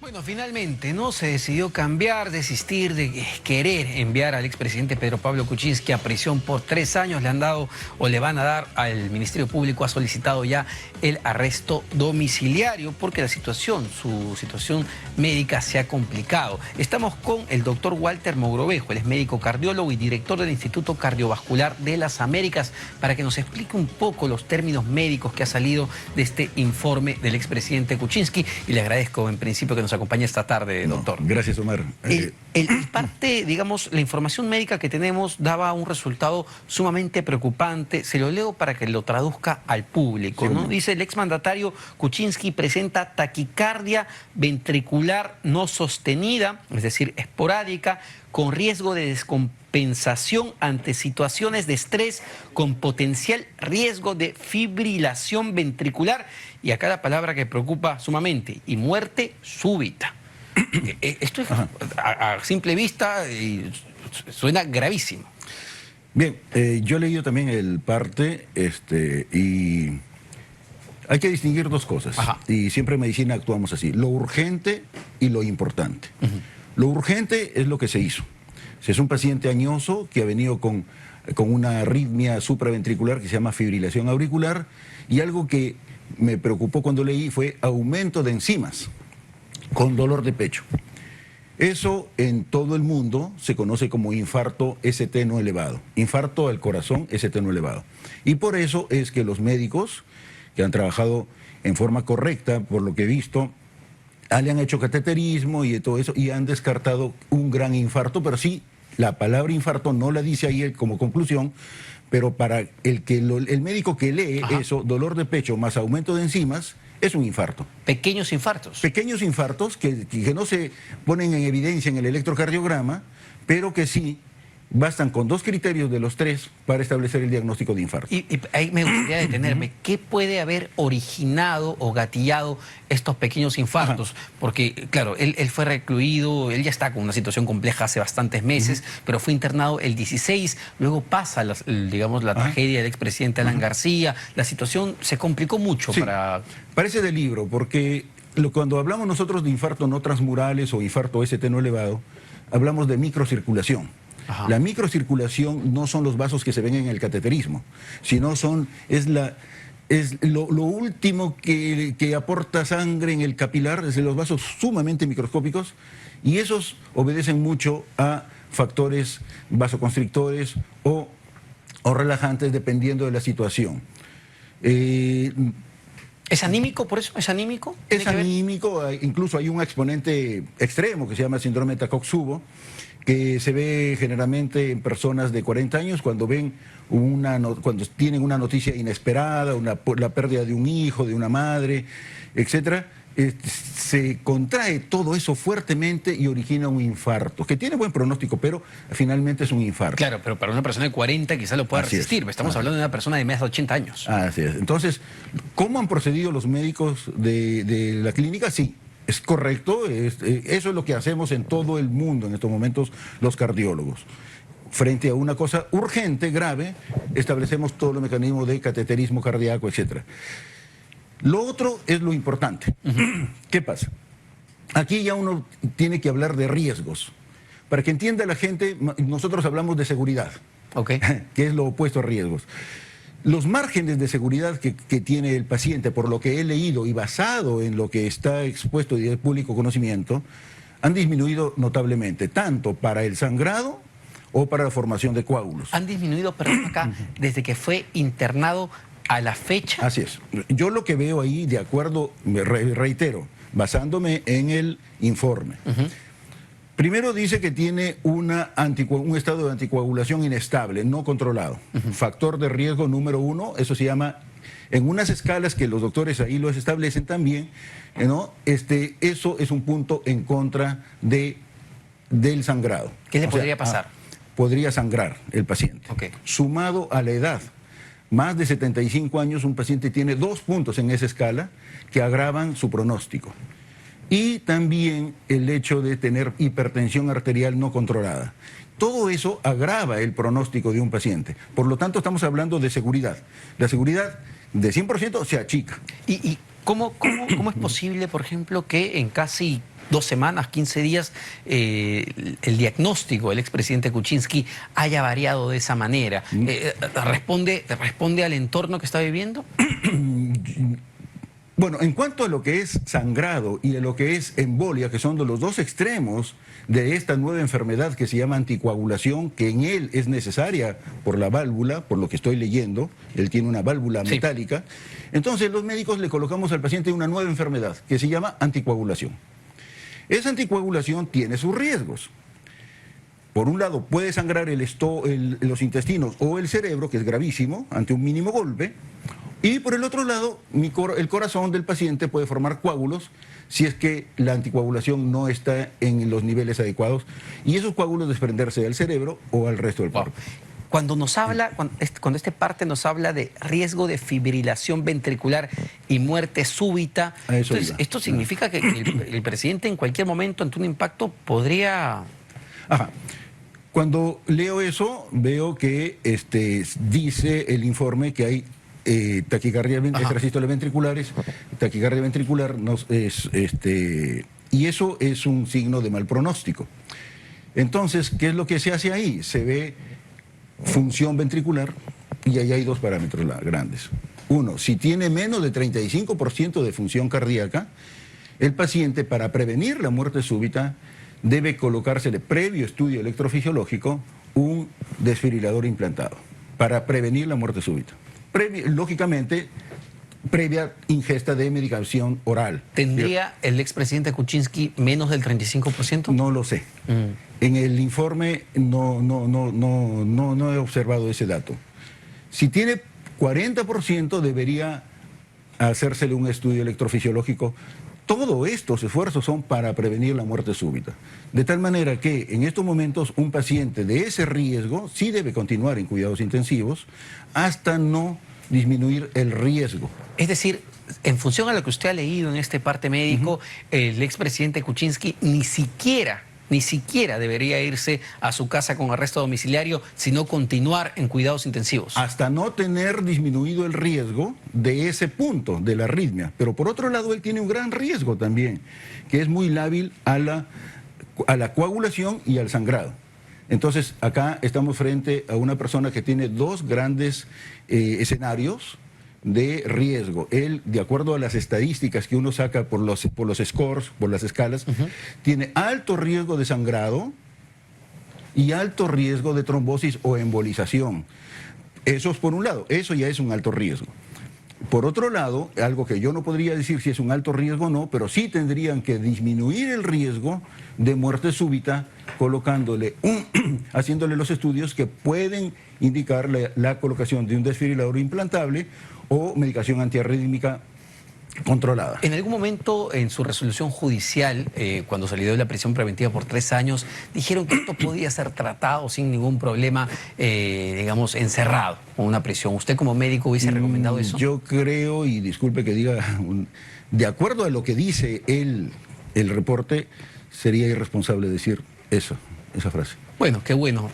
Bueno, finalmente, ¿no? Se decidió cambiar, desistir de querer enviar al expresidente Pedro Pablo Kuczynski a prisión por 3 años. Le han dado o le van a dar al Ministerio Público, ha solicitado ya el arresto domiciliario porque su situación médica se ha complicado. Estamos con el doctor Walter Mogrovejo, él es médico cardiólogo y director del Instituto Cardiovascular de las Américas, para que nos explique un poco los términos médicos que ha salido de este informe del expresidente Kuczynski. Y le agradezco en principio que nos acompañe esta tarde, doctor. Gracias, Omar. Parte, digamos, la información médica que tenemos daba un resultado sumamente preocupante. Se lo leo para que lo traduzca al público, ¿no? Dice: el exmandatario Kuczynski presenta taquicardia ventricular no sostenida, es decir, esporádica, con riesgo de descompensación ante situaciones de estrés, con potencial riesgo de fibrilación ventricular, y acá la palabra que preocupa sumamente, y muerte súbita. Esto es, a simple vista, suena gravísimo. Bien, yo he leído también el parte y hay que distinguir dos cosas. Y siempre en medicina actuamos así: lo urgente y lo importante. Lo urgente es lo que se hizo. Si es un paciente añoso que ha venido con una arritmia supraventricular que se llama fibrilación auricular, y algo que me preocupó cuando leí fue aumento de enzimas con dolor de pecho. Eso en todo el mundo se conoce como infarto ST no elevado, infarto al corazón ST no elevado. Y por eso es que los médicos que han trabajado en forma correcta, por lo que he visto, le han hecho cateterismo y todo eso, y han descartado un gran infarto, pero sí, la palabra infarto no la dice ahí como conclusión, pero para el médico que lee eso, dolor de pecho más aumento de enzimas, es un infarto. Pequeños infartos. Pequeños infartos que no se ponen en evidencia en el electrocardiograma, pero que sí bastan con 2 criterios de los 3 para establecer el diagnóstico de infarto. Y ahí me gustaría detenerme. ¿Qué puede haber originado o gatillado estos pequeños infartos? Porque, claro, él fue recluido, él ya está con una situación compleja hace bastantes meses, pero fue internado el 16, luego pasa, la tragedia del expresidente Alan García, la situación se complicó mucho para... Parece de libro, porque cuando hablamos nosotros de infarto no transmurales o infarto ST no elevado, hablamos de microcirculación. La microcirculación no son los vasos que se ven en el cateterismo, sino es lo último que aporta sangre en el capilar, es los vasos sumamente microscópicos, y esos obedecen mucho a factores vasoconstrictores o relajantes dependiendo de la situación. ¿Es anímico por eso? ¿Es anímico? Es anímico, incluso hay un exponente extremo que se llama síndrome de Takotsubo, que se ve generalmente en personas de 40 años cuando cuando tienen una noticia inesperada, la pérdida de un hijo, de una madre, etcétera. Se contrae todo eso fuertemente y origina un infarto, que tiene buen pronóstico, pero finalmente es un infarto. Claro, pero para una persona de 40 quizás lo pueda resistir. Estamos hablando de una persona de más de 80 años. Así es. Entonces, ¿cómo han procedido los médicos de la clínica? Sí. Es correcto, eso es lo que hacemos en todo el mundo en estos momentos los cardiólogos. Frente a una cosa urgente, grave, establecemos todos los mecanismos de cateterismo cardíaco, etc. Lo otro es lo importante. ¿Qué pasa? Aquí ya uno tiene que hablar de riesgos. Para que entienda la gente, nosotros hablamos de seguridad, que es lo opuesto a riesgos. Los márgenes de seguridad que tiene el paciente, por lo que he leído y basado en lo que está expuesto y de público conocimiento, han disminuido notablemente, tanto para el sangrado o para la formación de coágulos. ¿Han disminuido, perdón, acá, desde que fue internado a la fecha? Así es. Yo lo que veo ahí, de acuerdo, reitero, basándome en el informe. Primero dice que tiene un estado de anticoagulación inestable, no controlado. Factor de riesgo número 1, eso se llama, en unas escalas que los doctores ahí los establecen también, ¿no? Eso es un punto en contra del sangrado. ¿Qué le podría pasar? Podría sangrar el paciente. Sumado a la edad, más de 75 años, un paciente tiene 2 puntos en esa escala que agravan su pronóstico. Y también el hecho de tener hipertensión arterial no controlada. Todo eso agrava el pronóstico de un paciente. Por lo tanto, estamos hablando de seguridad. La seguridad de 100% se achica. ¿Y cómo es posible, por ejemplo, que en casi 2 semanas, 15 días, el diagnóstico del expresidente Kuczynski haya variado de esa manera. ¿Responde al entorno que está viviendo? Bueno, en cuanto a lo que es sangrado y a lo que es embolia, que son de los dos extremos de esta nueva enfermedad que se llama anticoagulación, que en él es necesaria por la válvula, por lo que estoy leyendo, él tiene una válvula metálica, entonces los médicos le colocamos al paciente una nueva enfermedad que se llama anticoagulación. Esa anticoagulación tiene sus riesgos. Por un lado, puede sangrar los intestinos o el cerebro, que es gravísimo, ante un mínimo golpe. Y por el otro lado, el corazón del paciente puede formar coágulos si es que la anticoagulación no está en los niveles adecuados. Y esos coágulos desprenderse del cerebro o al resto del cuerpo. Cuando nos habla, cuando este parte nos habla de riesgo de fibrilación ventricular y muerte súbita, entonces, esto significa que el presidente en cualquier momento ante un impacto podría... Ajá. Cuando leo eso, veo que dice el informe que hay taquicardia, extrasístoles ventriculares, taquicardia ventricular, y eso es un signo de mal pronóstico. Entonces, ¿qué es lo que se hace ahí? Se ve función ventricular y ahí hay 2 parámetros grandes. Uno, si tiene menos de 35% de función cardíaca, el paciente, para prevenir la muerte súbita, debe colocársele, previo estudio electrofisiológico, un desfibrilador implantado para prevenir la muerte súbita. Lógicamente, previa ingesta de medicación oral. ¿Tendría el expresidente Kuczynski menos del 35%? No lo sé. En el informe no he observado ese dato. Si tiene 40%, debería hacérsele un estudio electrofisiológico. Todos estos esfuerzos son para prevenir la muerte súbita. De tal manera que en estos momentos un paciente de ese riesgo sí debe continuar en cuidados intensivos hasta no disminuir el riesgo. Es decir, en función a lo que usted ha leído en este parte médico, el expresidente Kuczynski ni siquiera debería irse a su casa con arresto domiciliario, sino continuar en cuidados intensivos. Hasta no tener disminuido el riesgo de ese punto de la arritmia. Pero por otro lado, él tiene un gran riesgo también, que es muy lábil a la coagulación y al sangrado. Entonces, acá estamos frente a una persona que tiene 2 grandes escenarios de riesgo. Él, de acuerdo a las estadísticas que uno saca por los scores, por las escalas, tiene alto riesgo de sangrado y alto riesgo de trombosis o embolización. Eso es por un lado, eso ya es un alto riesgo. Por otro lado, algo que yo no podría decir si es un alto riesgo o no, pero sí tendrían que disminuir el riesgo de muerte súbita colocándole haciéndole los estudios que pueden indicar la colocación de un desfibrilador implantable o medicación antiarrítmica controlada. En algún momento en su resolución judicial, cuando se le dio la prisión preventiva por 3 años, dijeron que esto podía ser tratado sin ningún problema, digamos, encerrado con una prisión. ¿Usted como médico hubiese recomendado eso? Yo creo, y disculpe que diga, de acuerdo a lo que dice el reporte, sería irresponsable decir esa frase. Bueno, qué bueno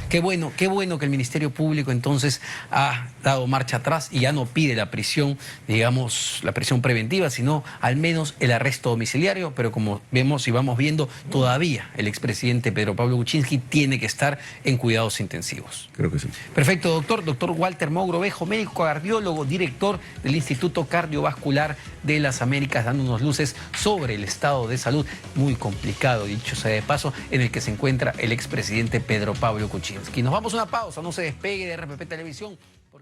que el Ministerio Público entonces ha dado marcha atrás y ya no pide la prisión, digamos, la prisión preventiva, sino al menos el arresto domiciliario, pero como vemos y vamos viendo, todavía el expresidente Pedro Pablo Kuczynski tiene que estar en cuidados intensivos. Creo que sí. Perfecto, doctor Walter Mogrovejo, médico cardiólogo, director del Instituto Cardiovascular de las Américas, dándonos luces sobre el estado de salud muy complicado, dicho sea de paso, en el que se encuentra el expresidente Pedro Pablo Kuczynski. Nos vamos a una pausa, no se despegue de RPP Televisión.